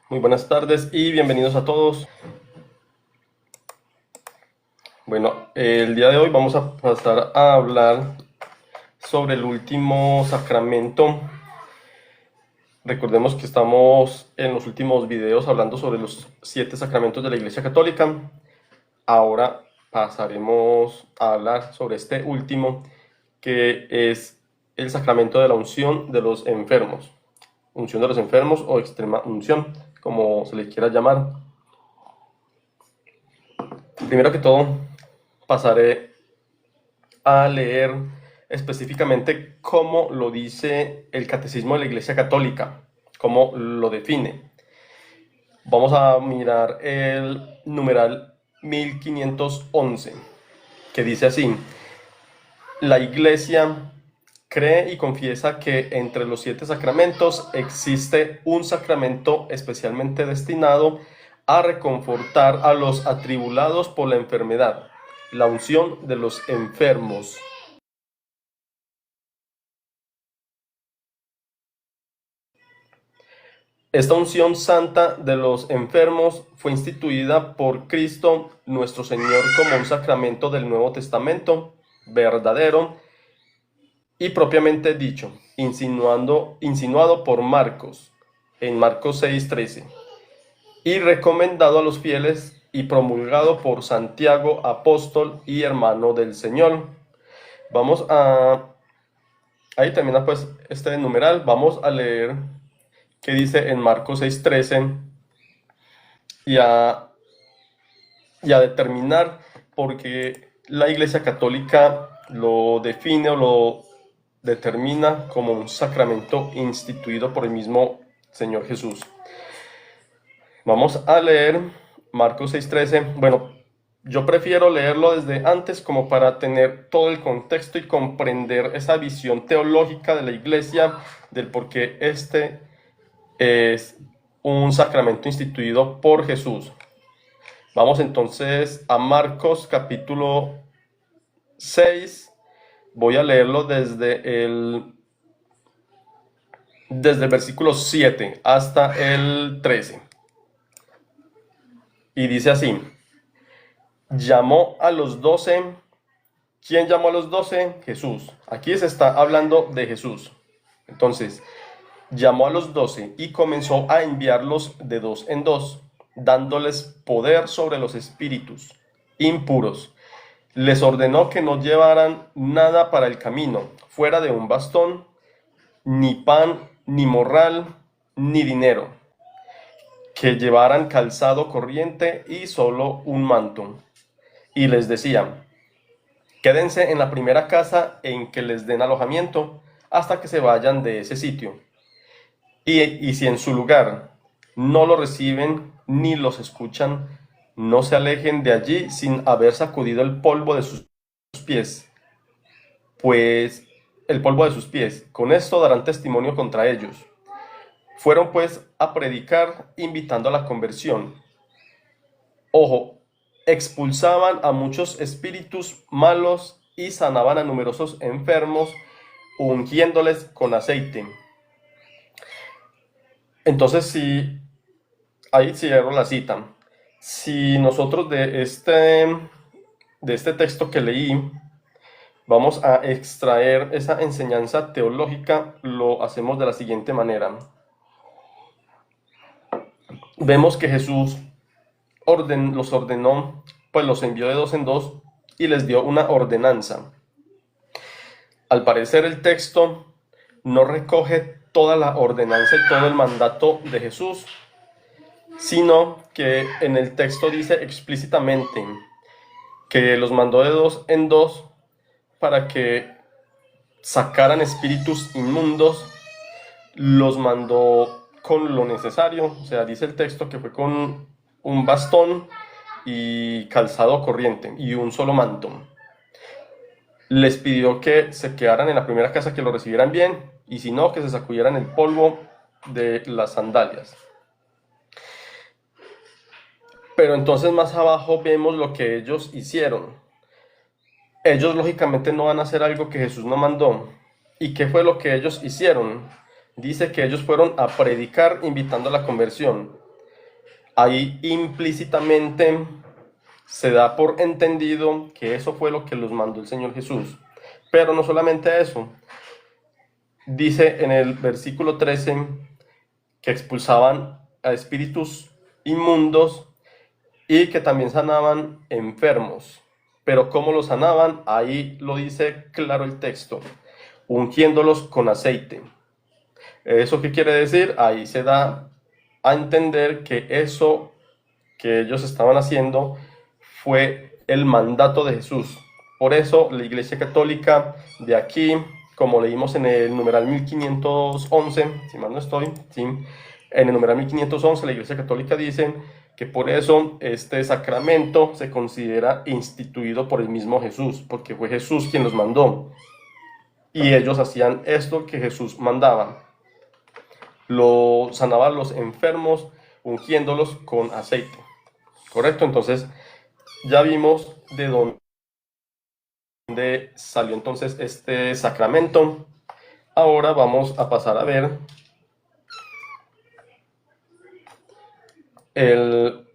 Muy buenas tardes y bienvenidos a todos. Bueno, el día de hoy vamos a pasar a hablar sobre el último sacramento. Recordemos que estamos en los últimos videos hablando sobre los 7 sacramentos de la Iglesia Católica. Ahora pasaremos a hablar sobre este último, que es el sacramento de la unción de los enfermos. Unción de los enfermos o extrema unción, como se le quiera llamar. Primero que todo, pasaré a leer específicamente cómo lo dice el Catecismo de la Iglesia Católica, cómo lo define. Vamos a mirar el numeral 1511, que dice así: la Iglesia cree y confiesa que entre los 7 sacramentos existe un sacramento especialmente destinado a reconfortar a los atribulados por la enfermedad, la unción de los enfermos. Esta unción santa de los enfermos fue instituida por Cristo nuestro Señor como un sacramento del Nuevo Testamento verdadero y propiamente dicho, insinuado por Marcos, en Marcos 6:13, y recomendado a los fieles y promulgado por Santiago, apóstol y hermano del Señor. Ahí termina pues este numeral. Vamos a leer qué dice en Marcos 6:13 y a determinar por qué la Iglesia Católica lo define o lo determina como un sacramento instituido por el mismo Señor Jesús. Vamos a leer Marcos 6:13. Bueno, yo prefiero leerlo desde antes como para tener todo el contexto y comprender esa visión teológica de la Iglesia del por qué este es un sacramento instituido por Jesús. Vamos entonces a Marcos capítulo 6. Voy a leerlo desde el versículo 7 hasta el 13. Y dice así: llamó a los 12. ¿Quién llamó a los 12? Jesús. Aquí se está hablando de Jesús. Entonces, llamó a los 12 y comenzó a enviarlos de 2 en 2, dándoles poder sobre los espíritus impuros. Les ordenó que no llevaran nada para el camino, fuera de un bastón, ni pan, ni morral, ni dinero, que llevaran calzado corriente y solo un manto. Y les decía: quédense en la primera casa en que les den alojamiento hasta que se vayan de ese sitio. Y si en su lugar no lo reciben ni los escuchan, no se alejen de allí sin haber sacudido el polvo de sus pies, pues el polvo de sus pies. Con esto darán testimonio contra ellos. Fueron pues a predicar, invitando a la conversión. Ojo, expulsaban a muchos espíritus malos y sanaban a numerosos enfermos, ungiéndoles con aceite. Entonces, ahí cierro la cita. Si nosotros de este texto que leí vamos a extraer esa enseñanza teológica, lo hacemos de la siguiente manera. Vemos que Jesús los ordenó, pues los envió de 2 en 2 y les dio una ordenanza. Al parecer el texto no recoge toda la ordenanza y todo el mandato de Jesús, sino que en el texto dice explícitamente que los mandó de 2 en 2 para que sacaran espíritus inmundos. Los mandó con lo necesario, o sea, dice el texto que fue con un bastón y calzado corriente y un solo manto. Les pidió que se quedaran en la primera casa, que lo recibieran bien, y si no, que se sacudieran el polvo de las sandalias. Pero entonces más abajo vemos lo que ellos hicieron. Ellos lógicamente no van a hacer algo que Jesús no mandó. ¿Y qué fue lo que ellos hicieron? Dice que ellos fueron a predicar invitando a la conversión. ahí implícitamente se da por entendido que eso fue lo que los mandó el Señor Jesús. Pero no solamente eso, dice en el versículo 13 que expulsaban a espíritus inmundos y que también sanaban enfermos. Pero ¿cómo los sanaban? Ahí lo dice claro el texto, ungiéndolos con aceite. ¿Eso qué quiere decir? Ahí se da a entender que eso que ellos estaban haciendo fue el mandato de Jesús. Por eso la Iglesia Católica de aquí, como leímos en el numeral 1511, si mal no estoy, ¿sí? En el numeral 1511 la Iglesia Católica dice que por eso este sacramento se considera instituido por el mismo Jesús, porque fue Jesús quien los mandó. Y ellos hacían esto que Jesús mandaba. Lo sanaba a los enfermos ungiéndolos con aceite. ¿Correcto? Entonces ya vimos de dónde salió entonces este sacramento. Ahora vamos a pasar a ver en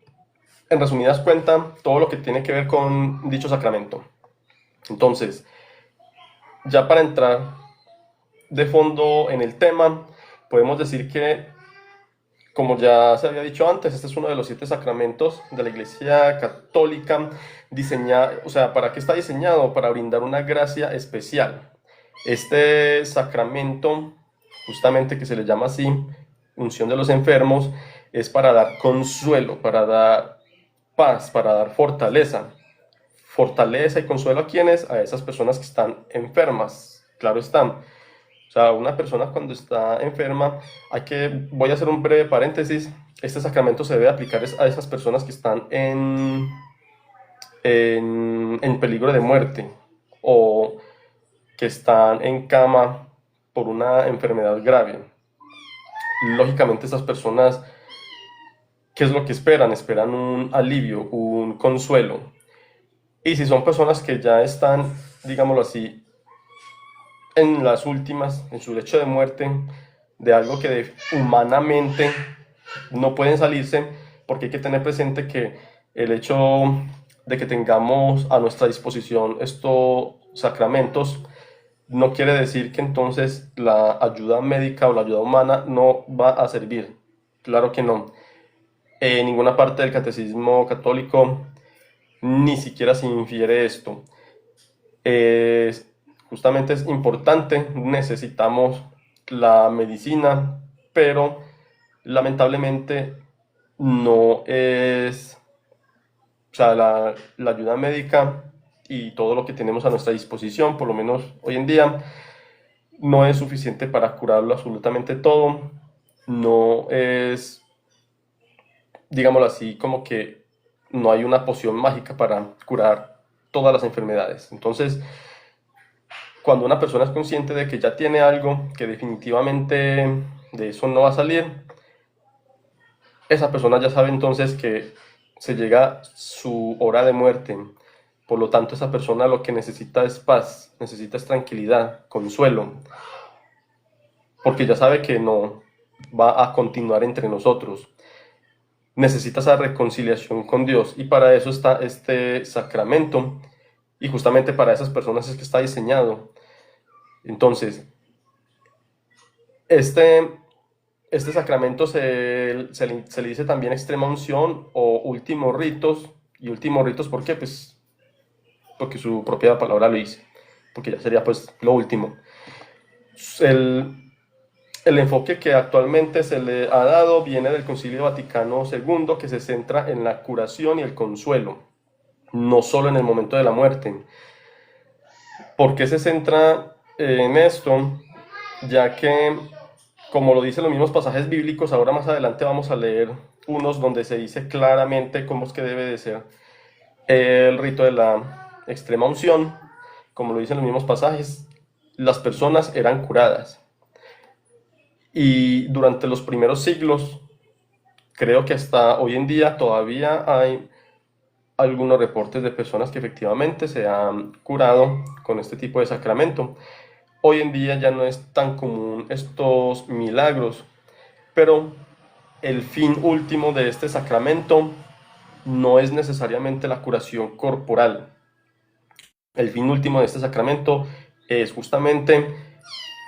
resumidas cuentas todo lo que tiene que ver con dicho sacramento. Entonces, ya para entrar de fondo en el tema, podemos decir que, como ya se había dicho antes, este es uno de los 7 sacramentos de la Iglesia Católica, o sea, ¿para qué está diseñado? Para brindar una gracia especial. Este sacramento, justamente que se le llama así, unción de los enfermos, es para dar consuelo, para dar paz, para dar fortaleza. Fortaleza y consuelo a quienes, a esas personas que están enfermas, claro están. O sea, una persona cuando está enferma, voy a hacer un breve paréntesis, este sacramento se debe aplicar a esas personas que están en peligro de muerte o que están en cama por una enfermedad grave. Lógicamente esas personas, ¿qué es lo que esperan? Esperan un alivio, un consuelo. Y si son personas que ya están, digámoslo así, en las últimas, en su lecho de muerte, de algo que humanamente no pueden salirse, porque hay que tener presente que el hecho de que tengamos a nuestra disposición estos sacramentos no quiere decir que entonces la ayuda médica o la ayuda humana no va a servir. Claro que no. En ninguna parte del catecismo católico ni siquiera se infiere esto. Justamente es importante, necesitamos la medicina, pero lamentablemente no es, o sea, la ayuda médica y todo lo que tenemos a nuestra disposición, por lo menos hoy en día, no es suficiente para curarlo absolutamente todo. No es, digámoslo así, como que no hay una poción mágica para curar todas las enfermedades. Entonces, cuando una persona es consciente de que ya tiene algo, que definitivamente de eso no va a salir, esa persona ya sabe entonces que se llega su hora de muerte. Por lo tanto, esa persona lo que necesita es paz, necesita es tranquilidad, consuelo, porque ya sabe que no va a continuar entre nosotros. Necesita esa reconciliación con Dios y para eso está este sacramento y justamente para esas personas es que está diseñado. Entonces, este sacramento se le dice también extrema unción o últimos ritos. ¿Y últimos ritos por qué? Pues porque su propia palabra lo dice, porque ya sería pues lo último. El enfoque que actualmente se le ha dado viene del Concilio Vaticano II, que se centra en la curación y el consuelo, no solo en el momento de la muerte. ¿Por qué se centra en esto? Ya que, como lo dicen los mismos pasajes bíblicos, ahora más adelante vamos a leer unos donde se dice claramente cómo es que debe de ser el rito de la extrema unción. Como lo dicen los mismos pasajes, las personas eran curadas. Y durante los primeros siglos, creo que hasta hoy en día todavía hay algunos reportes de personas que efectivamente se han curado con este tipo de sacramento. Hoy en día ya no es tan común estos milagros, pero el fin último de este sacramento no es necesariamente la curación corporal. El fin último de este sacramento es justamente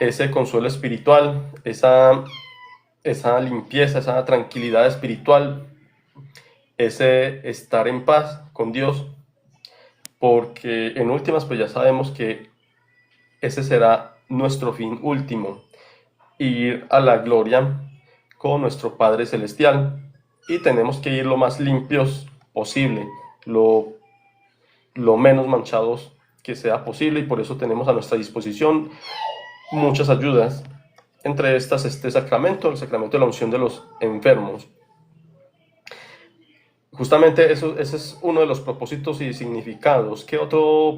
ese consuelo espiritual, esa limpieza, esa tranquilidad espiritual, ese estar en paz con Dios, porque en últimas pues ya sabemos que ese será nuestro fin último, ir a la gloria con nuestro Padre Celestial, y tenemos que ir lo más limpios posible, lo menos manchados que sea posible, y por eso tenemos a nuestra disposición muchas ayudas, entre estas este sacramento, el sacramento de la unción de los enfermos. Justamente ese es uno de los propósitos y significados. ¿Qué otro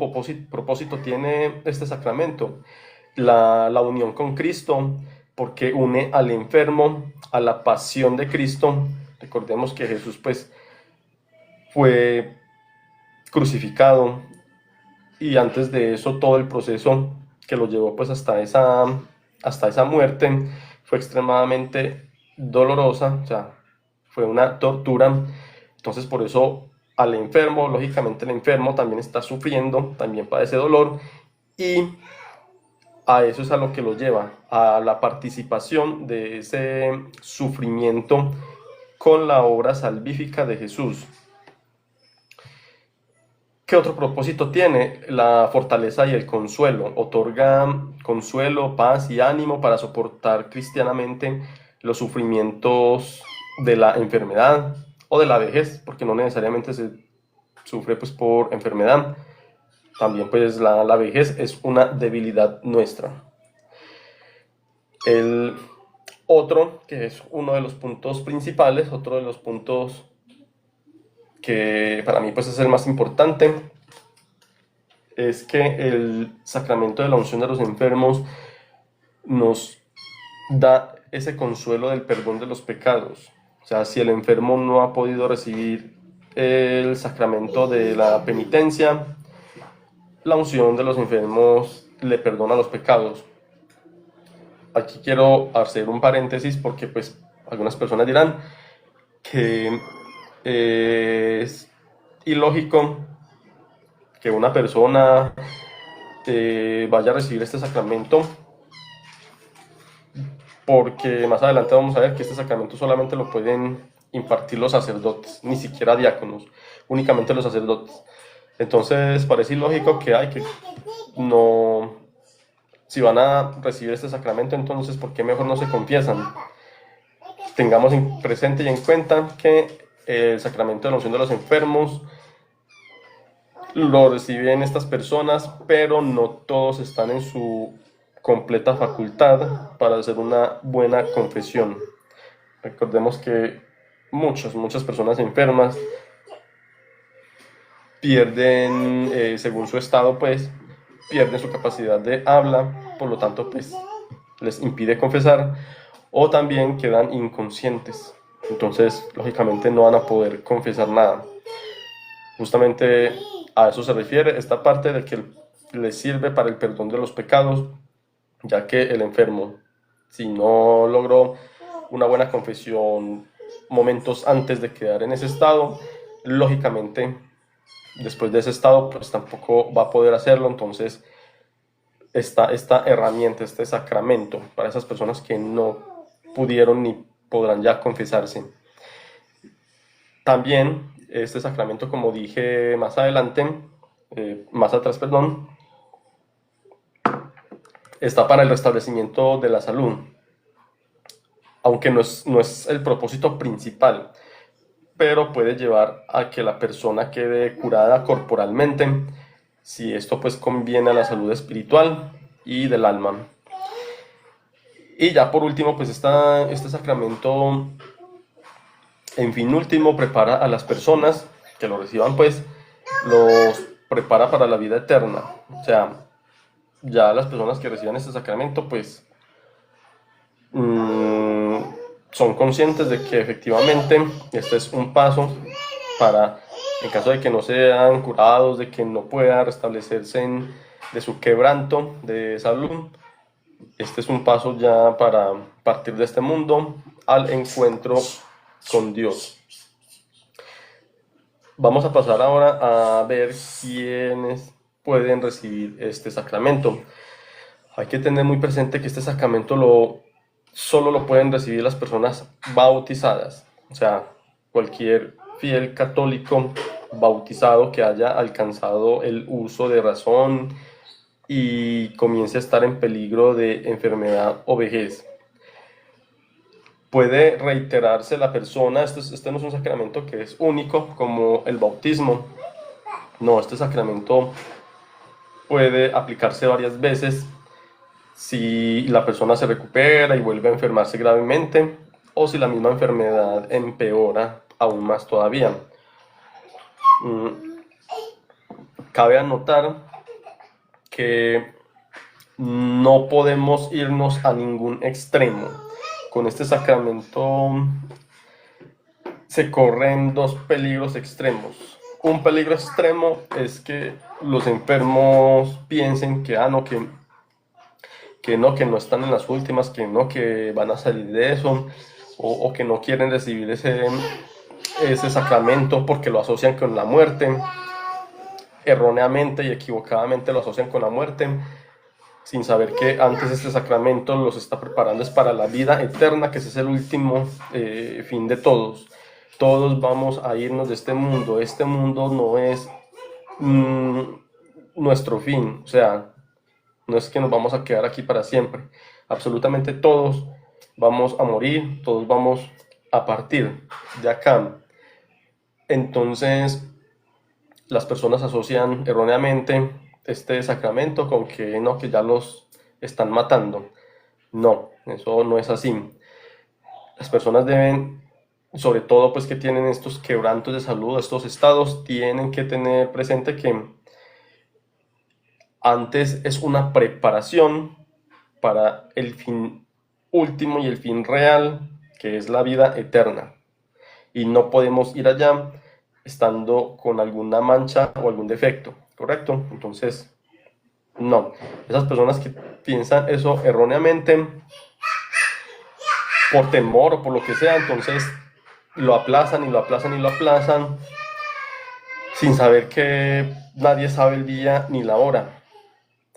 propósito tiene este sacramento? La unión con Cristo, porque une al enfermo a la pasión de Cristo. Recordemos que Jesús pues fue crucificado, y antes de eso todo el proceso que lo llevó pues hasta esa muerte fue extremadamente dolorosa, o sea, fue una tortura. Entonces por eso al enfermo, lógicamente el enfermo también está sufriendo, también padece dolor, y a eso es a lo que lo lleva, a la participación de ese sufrimiento con la obra salvífica de Jesús. ¿Qué otro propósito tiene? La fortaleza y el consuelo. Otorga consuelo, paz y ánimo para soportar cristianamente los sufrimientos de la enfermedad o de la vejez, porque no necesariamente se sufre pues por enfermedad. También pues la vejez es una debilidad nuestra. El otro, que es uno de los puntos principales, otro de los puntos que para mí pues es el más importante, es que el sacramento de la unción de los enfermos nos da ese consuelo del perdón de los pecados. O sea, si el enfermo no ha podido recibir el sacramento de la penitencia, la unción de los enfermos le perdona los pecados. Aquí quiero hacer un paréntesis porque pues algunas personas dirán que es ilógico que una persona vaya a recibir este sacramento, porque más adelante vamos a ver que este sacramento solamente lo pueden impartir los sacerdotes, ni siquiera diáconos, únicamente los sacerdotes. Entonces parece ilógico que no, si van a recibir este sacramento, entonces ¿por qué mejor no se confiesan? Tengamos presente y en cuenta que el sacramento de la unción de los enfermos lo reciben estas personas, pero no todos están en su completa facultad para hacer una buena confesión. Recordemos que muchas personas enfermas pierden, según su estado, pues, pierden su capacidad de habla, por lo tanto, pues, les impide confesar, o también quedan inconscientes. Entonces, lógicamente, no van a poder confesar nada. Justamente a eso se refiere esta parte de que les sirve para el perdón de los pecados, ya que el enfermo, si no logró una buena confesión momentos antes de quedar en ese estado, lógicamente después de ese estado pues tampoco va a poder hacerlo. Entonces esta herramienta, este sacramento para esas personas que no pudieron ni podrán ya confesarse. También este sacramento, como dije más atrás, está para el restablecimiento de la salud, aunque no es el propósito principal, pero puede llevar a que la persona quede curada corporalmente, si esto pues conviene a la salud espiritual y del alma. Y ya por último, pues este sacramento, en fin último, prepara a las personas que lo reciban, pues los prepara para la vida eterna. O sea, ya las personas que reciban este sacramento, pues son conscientes de que efectivamente este es un paso para, en caso de que no sean curados, de que no puedan restablecerse de su quebranto de salud, este es un paso ya para partir de este mundo al encuentro con Dios. Vamos a pasar ahora a ver quiénes pueden recibir este sacramento. Hay que tener muy presente que este sacramento solo lo pueden recibir las personas bautizadas, o sea, cualquier fiel católico bautizado que haya alcanzado el uso de razón y comience a estar en peligro de enfermedad o vejez. Puede reiterarse la persona, este no es un sacramento que es único como el bautismo, no, este sacramento puede aplicarse varias veces si la persona se recupera y vuelve a enfermarse gravemente, o si la misma enfermedad empeora aún más todavía. Cabe anotar que no podemos irnos a ningún extremo. Con este sacramento se corren dos peligros extremos. Un peligro extremo es que los enfermos piensen que no están en las últimas, que van a salir de eso, o que no quieren recibir ese sacramento porque lo asocian con la muerte, erróneamente y equivocadamente lo asocian con la muerte, sin saber que antes este sacramento los está preparando es para la vida eterna, que ese es el último fin de todos. Todos vamos a irnos de este mundo no es nuestro fin, o sea, no es que nos vamos a quedar aquí para siempre. Absolutamente todos vamos a morir, todos vamos a partir de acá. Entonces, las personas asocian erróneamente este sacramento con que ya los están matando. No, eso no es así. Las personas deben, sobre todo pues que tienen estos quebrantos de salud, estos estados, tienen que tener presente que antes es una preparación para el fin último y el fin real, que es la vida eterna. Y no podemos ir allá estando con alguna mancha o algún defecto, ¿correcto? Entonces, no. Esas personas que piensan eso erróneamente, por temor o por lo que sea, entonces lo aplazan y lo aplazan y lo aplazan, sin saber que nadie sabe el día ni la hora.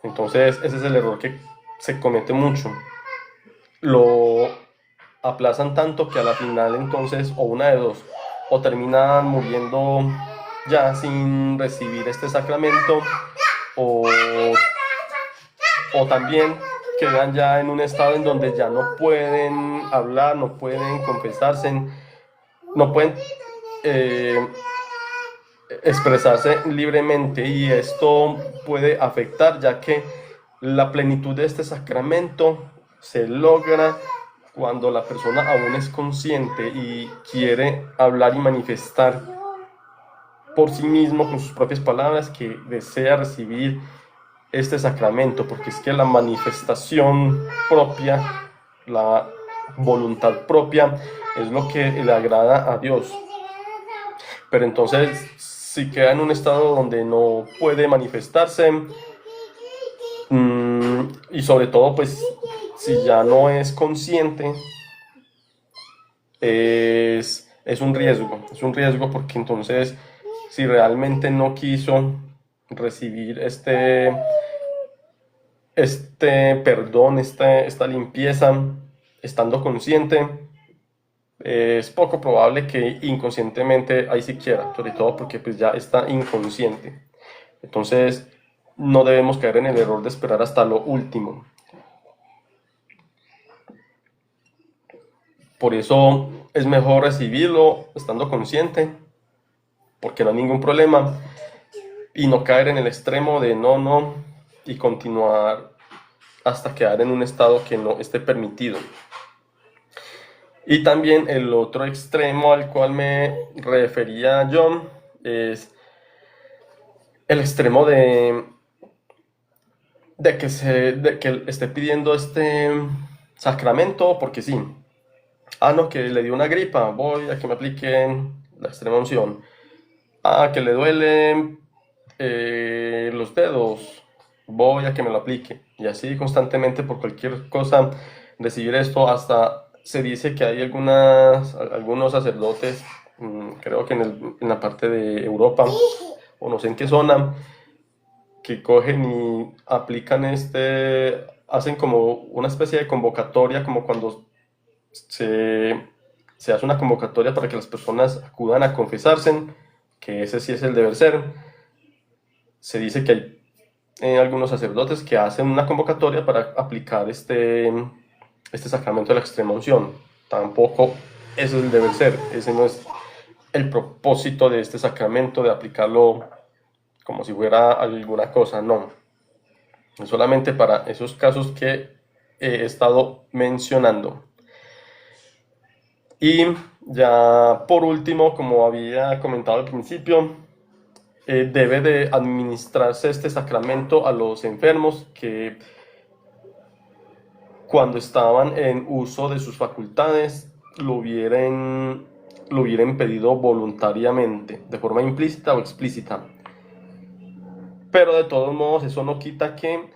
Entonces, ese es el error que se comete mucho. Lo aplazan tanto que a la final, entonces, o una de dos, o terminan muriendo ya sin recibir este sacramento, o también quedan ya en un estado en donde ya no pueden hablar, no pueden confesarse, no pueden expresarse libremente, y esto puede afectar, ya que la plenitud de este sacramento se logra cuando la persona aún es consciente y quiere hablar y manifestar por sí mismo con sus propias palabras que desea recibir este sacramento, porque es que la manifestación propia, la voluntad propia, es lo que le agrada a Dios. Pero entonces, si queda en un estado donde no puede manifestarse, y sobre todo, pues, si ya no es consciente, es un riesgo porque entonces, si realmente no quiso recibir este perdón, esta limpieza, estando consciente, es poco probable que inconscientemente ahí siquiera, sobre todo porque pues ya está inconsciente. Entonces, no debemos caer en el error de esperar hasta lo último. Por eso es mejor recibirlo estando consciente, porque no hay ningún problema, y no caer en el extremo de no, y continuar hasta quedar en un estado que no esté permitido. Y también el otro extremo al cual me refería yo es el extremo de que esté pidiendo este sacramento porque sí. No, que le dio una gripa, voy a que me apliquen la extrema unción. Que le duelen los dedos, voy a que me lo aplique. Y así constantemente por cualquier cosa recibir esto hasta se dice que hay algunos sacerdotes, creo que en la parte de Europa, o no sé en qué zona, que cogen y aplican hacen como una especie de convocatoria, como cuando se, se hace una convocatoria para que las personas acudan a confesarse, que ese sí es el deber ser. Se dice que hay algunos sacerdotes que hacen una convocatoria para aplicar este sacramento de la extrema unción. Tampoco ese es el deber ser, ese no es el propósito de este sacramento, de aplicarlo como si fuera alguna cosa, no. Es solamente para esos casos que he estado mencionando. Y ya por último, como había comentado al principio, debe de administrarse este sacramento a los enfermos que cuando estaban en uso de sus facultades lo hubieran pedido voluntariamente, de forma implícita o explícita. Pero de todos modos, eso no quita que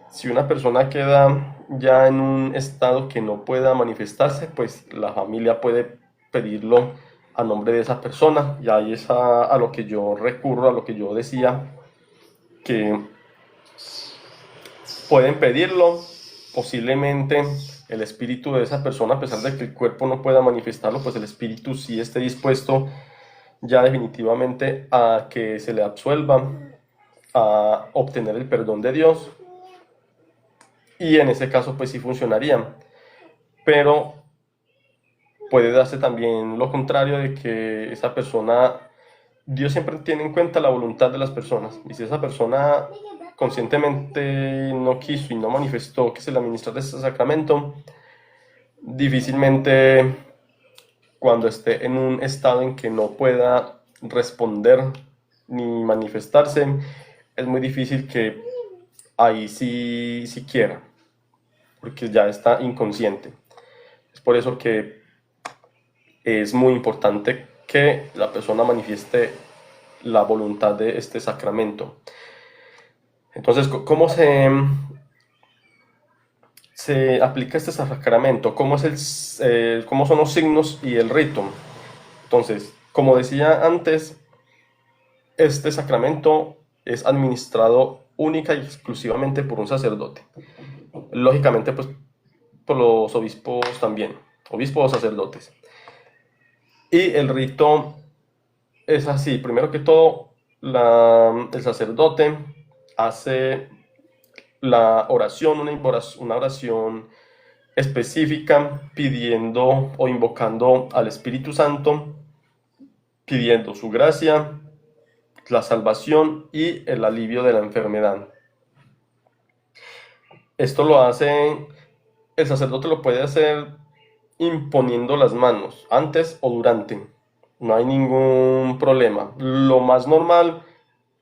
si una persona queda ya en un estado que no pueda manifestarse, pues la familia puede pedirlo a nombre de esa persona. Y ahí es a lo que yo recurro, a lo que yo decía, que pueden pedirlo, posiblemente el espíritu de esa persona, a pesar de que el cuerpo no pueda manifestarlo, pues el espíritu sí esté dispuesto ya definitivamente a que se le absuelva, a obtener el perdón de Dios, y en ese caso pues sí funcionaría. Pero puede darse también lo contrario, de que esa persona, Dios siempre tiene en cuenta la voluntad de las personas, y si esa persona conscientemente no quiso y no manifestó que se le administrara este sacramento, difícilmente cuando esté en un estado en que no pueda responder ni manifestarse, es muy difícil que ahí sí quiera, porque ya está inconsciente. Es por eso que es muy importante que la persona manifieste la voluntad de este sacramento. Entonces, ¿cómo se aplica este sacramento? ¿Cómo son los signos y el rito? Entonces, como decía antes, este sacramento es administrado única y exclusivamente por un sacerdote. Lógicamente, pues, por los obispos también, obispos o sacerdotes. Y el rito es así: primero que todo, el sacerdote hace la oración, una oración específica, pidiendo o invocando al Espíritu Santo, pidiendo su gracia, la salvación y el alivio de la enfermedad. Esto el sacerdote lo puede hacer imponiendo las manos, antes o durante. No hay ningún problema. Lo más normal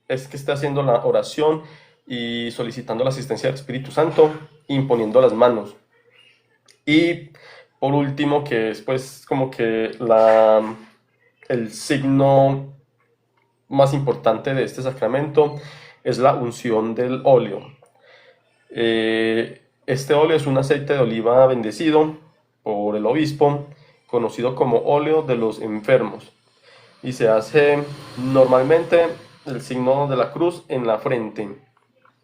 es que esté haciendo la oración y solicitando la asistencia del Espíritu Santo, imponiendo las manos. Y por último, que es pues como que el signo más importante de este sacramento, es la unción del óleo. Este óleo es un aceite de oliva bendecido por el obispo, conocido como óleo de los enfermos, y se hace normalmente el signo de la cruz en la frente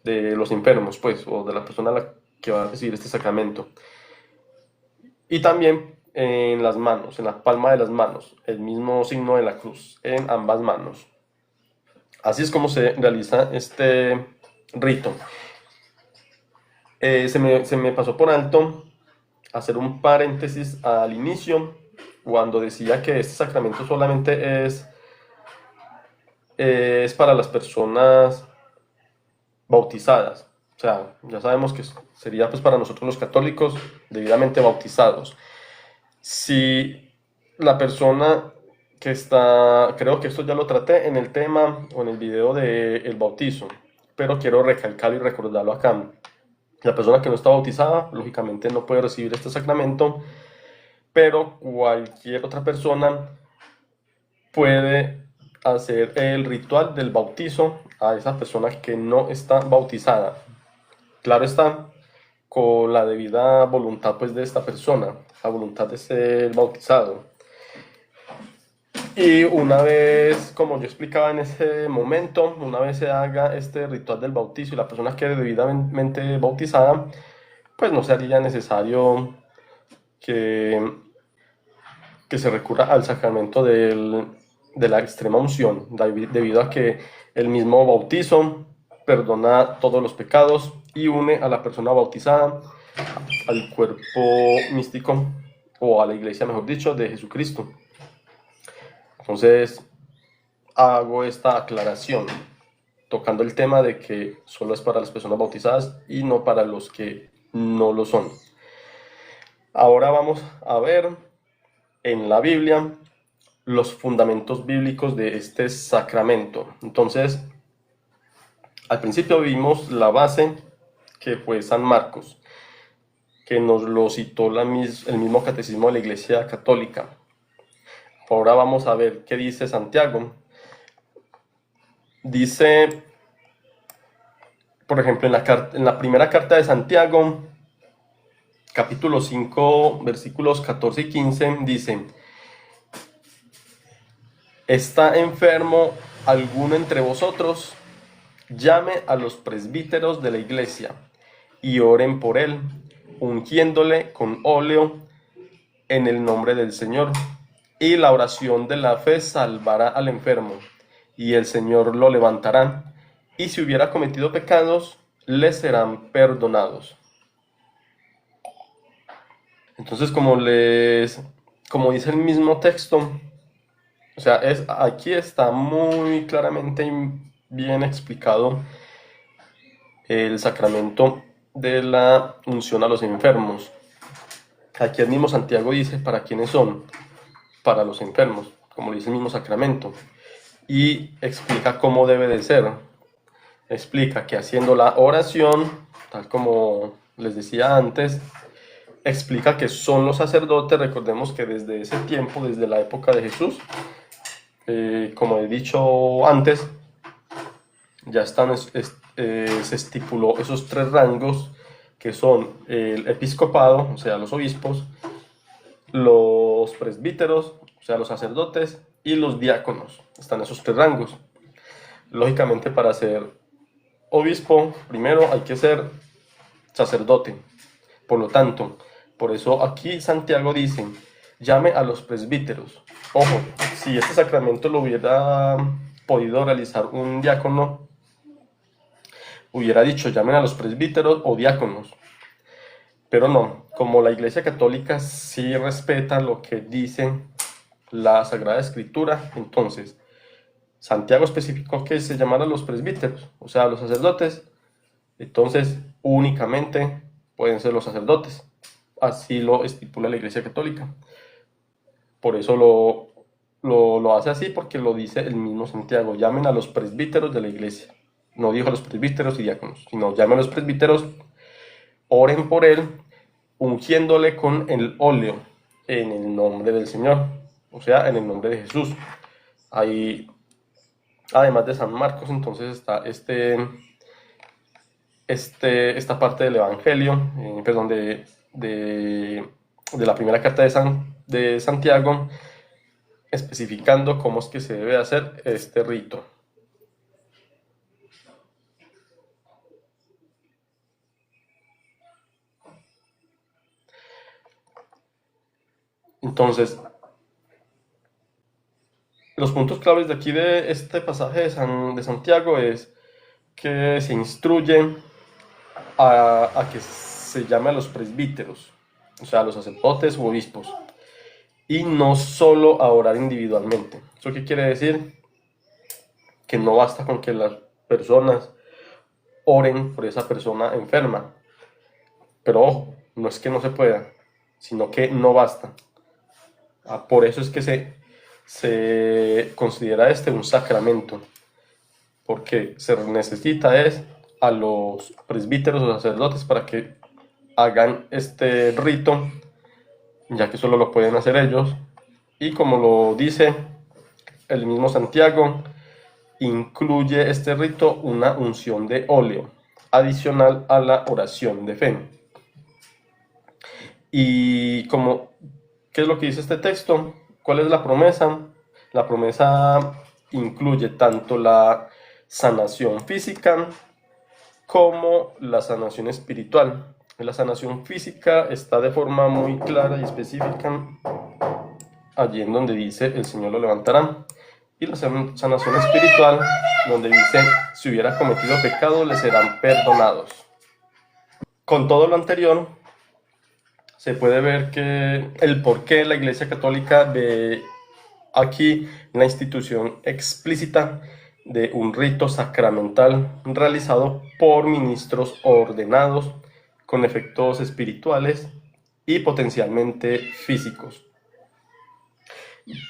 de los enfermos, pues, o de la persona a la que va a recibir este sacramento. Y también en las manos, en la palma de las manos, el mismo signo de la cruz en ambas manos. Así es como se realiza este rito. Se me pasó por alto hacer un paréntesis al inicio, cuando decía que este sacramento solamente es para las personas bautizadas. O sea, ya sabemos que sería pues para nosotros los católicos debidamente bautizados. Si la persona que está, creo que esto ya lo traté en el tema o en el video del bautizo, pero quiero recalcarlo y recordarlo acá. La persona que no está bautizada, lógicamente no puede recibir este sacramento, pero cualquier otra persona puede hacer el ritual del bautizo a esa persona que no está bautizada. Claro está con la debida voluntad pues de esta persona, la voluntad de ser bautizado. Y una vez, como yo explicaba en ese momento, una vez se haga este ritual del bautizo y la persona quede debidamente bautizada, pues no sería necesario que se recurra al sacramento de la extrema unción, debido a que el mismo bautizo perdona todos los pecados y une a la persona bautizada al cuerpo místico, o a la iglesia, mejor dicho, de Jesucristo. Entonces, hago esta aclaración, tocando el tema de que solo es para las personas bautizadas y no para los que no lo son. Ahora vamos a ver en la Biblia los fundamentos bíblicos de este sacramento. Entonces, al principio vimos la base, que fue San Marcos, que nos lo citó el mismo catecismo de la Iglesia Católica. Ahora vamos a ver qué dice Santiago. Dice, por ejemplo, en la primera carta de Santiago, capítulo 5, versículos 14 y 15, dice: ¿está enfermo alguno entre vosotros? Llame a los presbíteros de la iglesia y oren por él, ungiéndole con óleo en el nombre del Señor. Y la oración de la fe salvará al enfermo, y el Señor lo levantará, y si hubiera cometido pecados, le serán perdonados. Entonces, como dice el mismo texto, o sea, aquí está muy claramente bien explicado el sacramento de la unción a los enfermos. Aquí el mismo Santiago dice para quiénes son: para los enfermos, como dice el mismo sacramento, y explica cómo debe de ser. Explica que haciendo la oración, tal como les decía antes, explica que son los sacerdotes. Recordemos que desde ese tiempo, desde la época de Jesús, como he dicho antes, ya se estipuló esos tres rangos, que son el episcopado, o sea, los obispos, los presbíteros, o sea, los sacerdotes, y los diáconos. Están esos tres rangos. Lógicamente, para ser obispo, primero hay que ser sacerdote. Por lo tanto, por eso aquí Santiago dice: llame a los presbíteros. Ojo, si este sacramento lo hubiera podido realizar un diácono, hubiera dicho: llamen a los presbíteros o diáconos. Pero no, como la Iglesia Católica sí respeta lo que dice la Sagrada Escritura, entonces Santiago especificó que se llamaran los presbíteros, o sea, los sacerdotes. Entonces, únicamente pueden ser los sacerdotes. Así lo estipula la Iglesia Católica. Por eso lo hace así, porque lo dice el mismo Santiago: llamen a los presbíteros de la Iglesia. No dijo a los presbíteros y diáconos, sino llamen a los presbíteros, oren por él, ungiéndole con el óleo en el nombre del Señor, o sea, en el nombre de Jesús. Ahí, además de San Marcos, entonces está esta parte del Evangelio, perdón, de la primera carta de Santiago, especificando cómo es que se debe hacer este rito. Entonces, los puntos claves de aquí de este pasaje de Santiago es que se instruye a que se llame a los presbíteros, o sea, a los sacerdotes u obispos, y no solo a orar individualmente. ¿Eso qué quiere decir? Que no basta con que las personas oren por esa persona enferma. Pero ojo, no es que no se pueda, sino que no basta. Por eso es que se considera un sacramento, porque se necesita a los presbíteros o sacerdotes para que hagan este rito, ya que solo lo pueden hacer ellos. Y como lo dice el mismo Santiago, incluye este rito una unción de óleo adicional a la oración de fe. Y como, ¿qué es lo que dice este texto? ¿Cuál es la promesa? La promesa incluye tanto la sanación física como la sanación espiritual. La sanación física está de forma muy clara y específica allí en donde dice el Señor lo levantará. Y la sanación espiritual, donde dice si hubiera cometido pecado le serán perdonados. Con todo lo anterior, se puede ver que el por qué la Iglesia Católica ve aquí la institución explícita de un rito sacramental realizado por ministros ordenados con efectos espirituales y potencialmente físicos.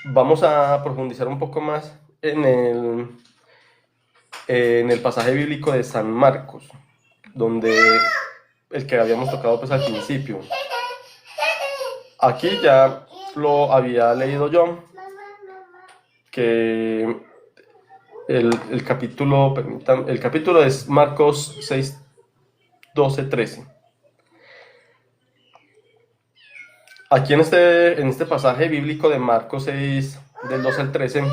Vamos a profundizar un poco más en el pasaje bíblico de San Marcos, donde el que habíamos tocado pues al principio. Aquí ya lo había leído yo, que el capítulo es Marcos 6, 12, 13. Aquí en este pasaje bíblico de Marcos 6, del 12 al 13,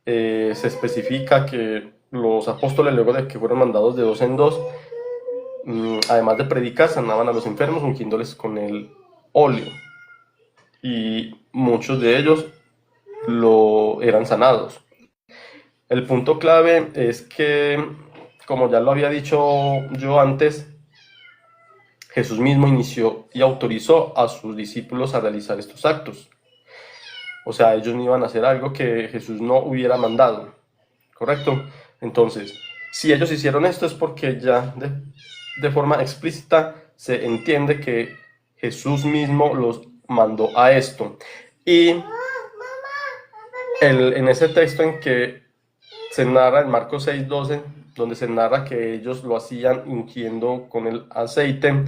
se especifica que los apóstoles, luego de que fueron mandados de dos en dos, además de predicar, sanaban a los enfermos ungiéndoles con el óleo. Y muchos de ellos eran sanados. El punto clave es que, como ya lo había dicho yo antes, Jesús mismo inició y autorizó a sus discípulos a realizar estos actos. O sea, ellos no iban a hacer algo que Jesús no hubiera mandado, ¿correcto? Entonces, si ellos hicieron esto es porque ya de forma explícita se entiende que Jesús mismo los mandó a esto. Y en ese texto en que se narra en Marcos 6:12, donde se narra que ellos lo hacían ungiendo con el aceite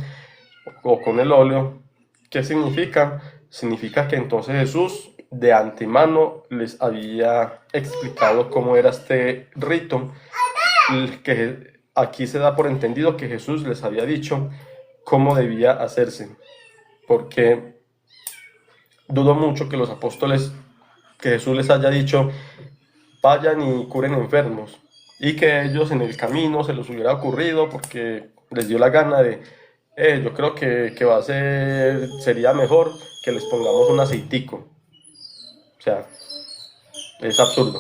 o con el óleo, ¿qué significa? Significa que entonces Jesús de antemano les había explicado cómo era este rito, que aquí se da por entendido que Jesús les había dicho cómo debía hacerse, porque dudo mucho que los apóstoles, que Jesús les haya dicho vayan y curen enfermos, y que ellos en el camino se les hubiera ocurrido porque les dio la gana de yo creo que sería mejor que les pongamos un aceitico. O sea, es absurdo.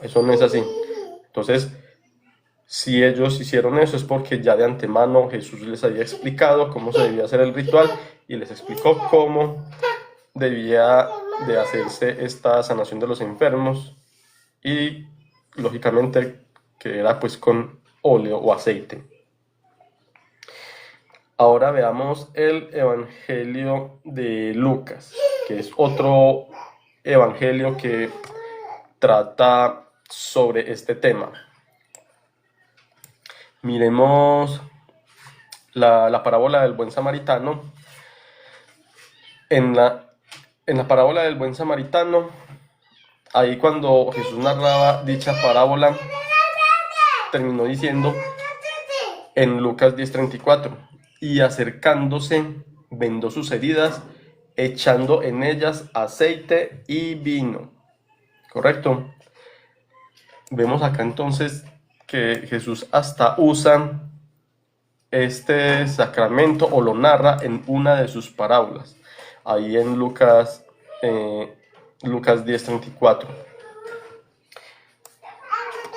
Eso no es así. Entonces, si ellos hicieron eso es porque ya de antemano Jesús les había explicado cómo se debía hacer el ritual y les explicó cómo debía de hacerse esta sanación de los enfermos, y lógicamente que era pues con óleo o aceite. Ahora veamos el Evangelio de Lucas, que es otro evangelio que trata sobre este tema. Miremos la parábola del buen samaritano. En la parábola del buen samaritano, ahí cuando Jesús narraba dicha parábola, terminó diciendo en Lucas 10:34, y acercándose, vendó sus heridas, echando en ellas aceite y vino. ¿Correcto? Vemos acá entonces que Jesús hasta usa este sacramento o lo narra en una de sus parábolas, ahí en Lucas 10:34.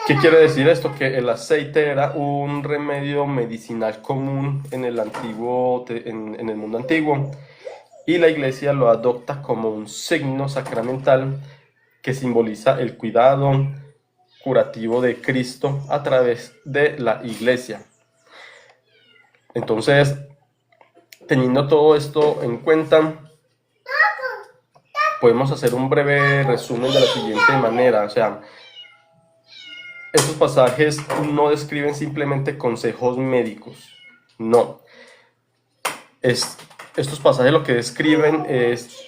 ¿Qué quiere decir esto? Que el aceite era un remedio medicinal común en el mundo antiguo, y la Iglesia lo adopta como un signo sacramental que simboliza el cuidado curativo de Cristo a través de la Iglesia. Entonces, teniendo todo esto en cuenta, podemos hacer un breve resumen de la siguiente manera. O sea, estos pasajes no describen simplemente consejos médicos, no. Estos pasajes lo que describen es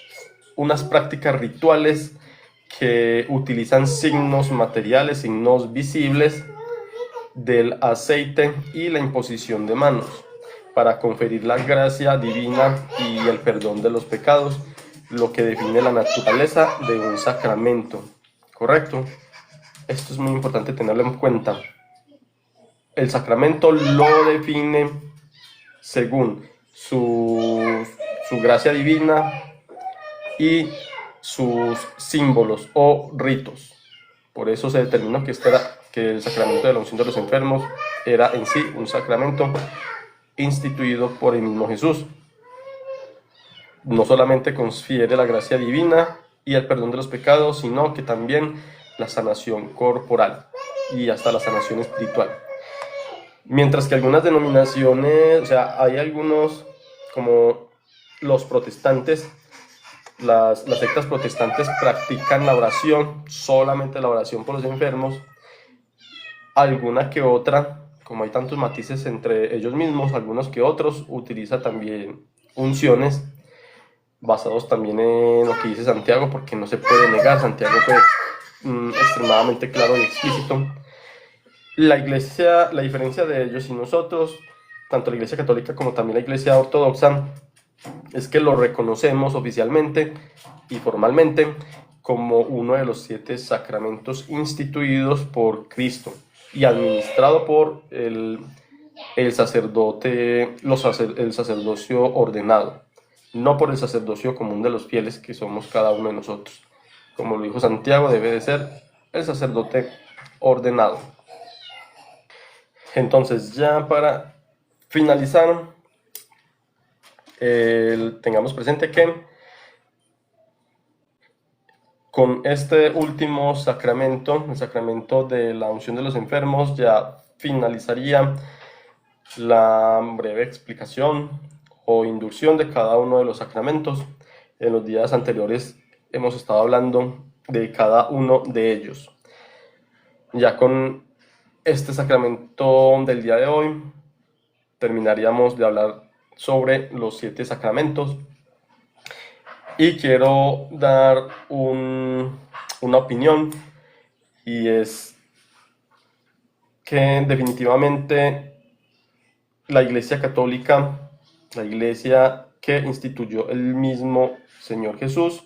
unas prácticas rituales que utilizan signos materiales, signos visibles del aceite y la imposición de manos. para conferir la gracia divina y el perdón de los pecados, lo que define la naturaleza de un sacramento. ¿Correcto? Esto es muy importante tenerlo en cuenta. El sacramento lo define según su gracia divina y sus símbolos o ritos. Por eso se determinó que el sacramento de la unción de los enfermos era en sí un sacramento instituido por el mismo Jesús. No solamente confiere la gracia divina y el perdón de los pecados, sino que también la sanación corporal y hasta la sanación espiritual. Mientras que algunas denominaciones, o sea, hay algunos, como los protestantes, las sectas protestantes practican la oración, solamente la oración por los enfermos. Alguna que otra, como hay tantos matices entre ellos mismos, algunos que otros utiliza también unciones, basados también en lo que dice Santiago, porque no se puede negar, Santiago fue extremadamente claro y explícito. La iglesia, la diferencia de ellos y nosotros, tanto la iglesia católica como también la iglesia ortodoxa, es que lo reconocemos oficialmente y formalmente como uno de los 7 sacramentos instituidos por Cristo y administrado por el sacerdote, el sacerdocio ordenado, no por el sacerdocio común de los fieles que somos cada uno de nosotros. Como lo dijo Santiago, debe de ser el sacerdote ordenado. Entonces, ya para finalizar, tengamos presente que con este último sacramento, el sacramento de la unción de los enfermos, ya finalizaría la breve explicación o inducción de cada uno de los sacramentos. En los días anteriores hemos estado hablando de cada uno de ellos. Ya con este sacramento del día de hoy terminaríamos de hablar sobre los 7 sacramentos y quiero dar una opinión, y es que definitivamente la Iglesia Católica, la Iglesia que instituyó el mismo Señor Jesús,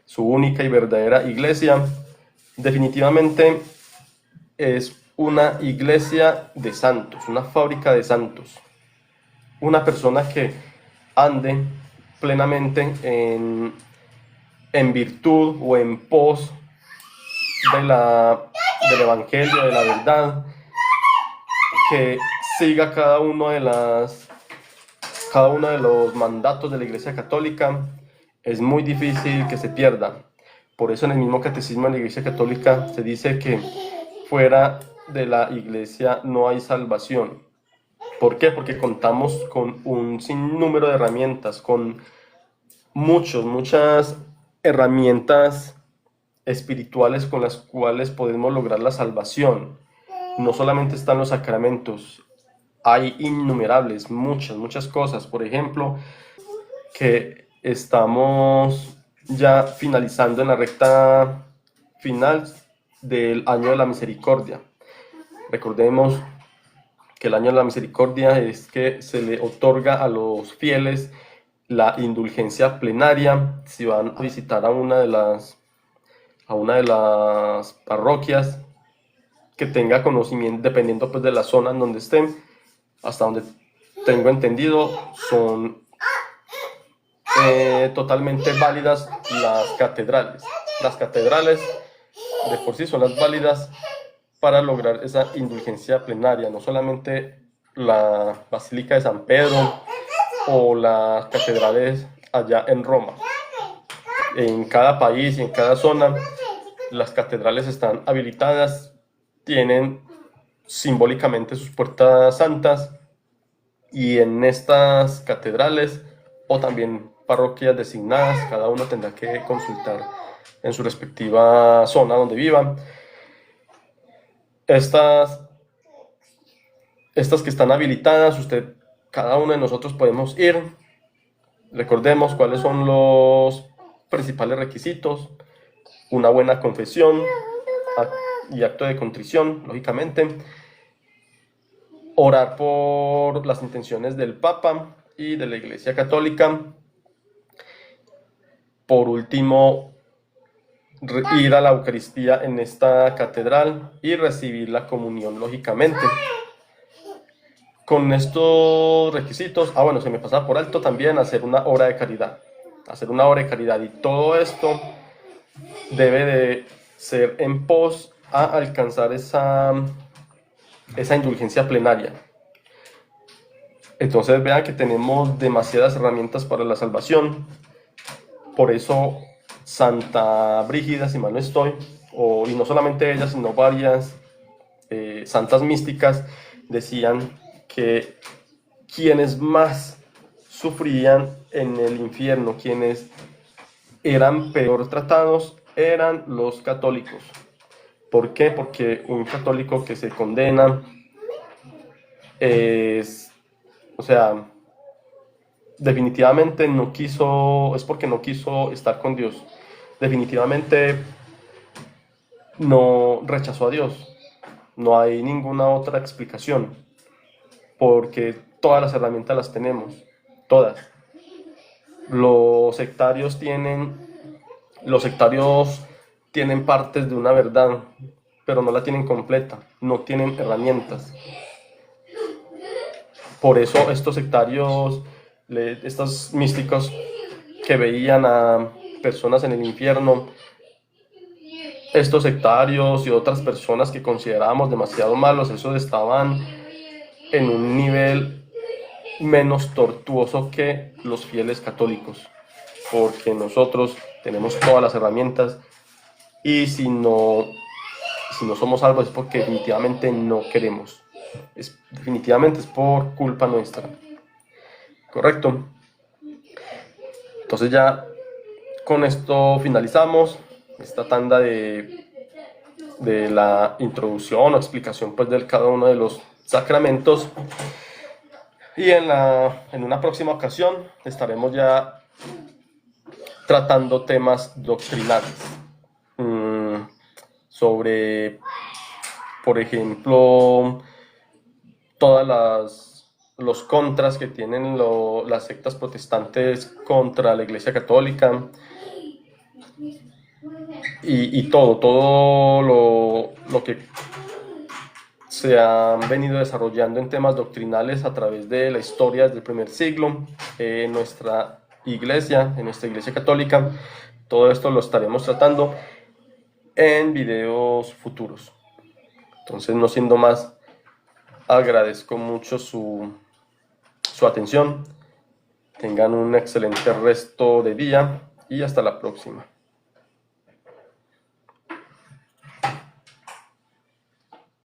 su única y verdadera Iglesia, definitivamente es una iglesia de santos, una fábrica de santos. Una persona que ande plenamente en virtud o en pos del Evangelio, de la verdad, que siga cada uno de los mandatos de la Iglesia Católica, es muy difícil que se pierda. Por eso en el mismo catecismo de la Iglesia Católica se dice que fuera de la Iglesia no hay salvación. ¿Por qué? Porque contamos con un sinnúmero de herramientas, con muchas herramientas espirituales con las cuales podemos lograr la salvación. No solamente están los sacramentos, hay innumerables, muchas cosas. Por ejemplo, que estamos ya finalizando en la recta final del año de la misericordia. Recordemos que el año de la misericordia es que se le otorga a los fieles la indulgencia plenaria si van a visitar a una de las parroquias, que tenga conocimiento, dependiendo pues de la zona en donde estén. Hasta donde tengo entendido, son totalmente válidas las catedrales. Las catedrales de por sí son las válidas para lograr esa indulgencia plenaria, no solamente la Basílica de San Pedro o las catedrales allá en Roma. En cada país y en cada zona las catedrales están habilitadas, tienen simbólicamente sus puertas santas, y en estas catedrales o también parroquias designadas, cada uno tendrá que consultar en su respectiva zona donde vivan. Estas que están habilitadas, cada uno de nosotros podemos ir. Recordemos cuáles son los principales requisitos: una buena confesión y acto de contrición, lógicamente, orar por las intenciones del Papa y de la Iglesia Católica. Por último, ir a la Eucaristía en esta catedral y recibir la comunión, lógicamente. Con estos requisitos, bueno, se me pasa por alto también hacer una obra de caridad. Hacer una obra de caridad, y todo esto debe de ser en pos a alcanzar esa indulgencia plenaria. Entonces vean que tenemos demasiadas herramientas para la salvación. Por eso Santa Brígida, si mal no estoy, y no solamente ella, sino varias santas místicas, decían que quienes más sufrían en el infierno, quienes eran peor tratados, eran los católicos. ¿Por qué? Porque un católico que se condena definitivamente es porque no quiso estar con Dios. Definitivamente no rechazó a Dios. No hay ninguna otra explicación, porque todas las herramientas las tenemos, todas. Los sectarios tienen partes de una verdad, pero no la tienen completa, no tienen herramientas. Por eso estos sectarios, estos místicos que veían a personas en el infierno, estos sectarios y otras personas que considerábamos demasiado malos, esos estaban en un nivel menos tortuoso que los fieles católicos, porque nosotros tenemos todas las herramientas, y si no somos salvos es porque definitivamente no queremos. Definitivamente es por culpa nuestra. Correcto. Entonces ya con esto finalizamos esta tanda de la introducción o explicación pues de cada uno de los sacramentos, y en una próxima ocasión estaremos ya tratando temas doctrinales sobre, por ejemplo, todas los contras que tienen las sectas protestantes contra la Iglesia Católica, y todo lo que se han venido desarrollando en temas doctrinales a través de la historia desde el primer siglo en nuestra Iglesia Católica. Todo esto lo estaremos tratando en videos futuros. Entonces, no siendo más, agradezco mucho su atención. Tengan un excelente resto de día y hasta la próxima.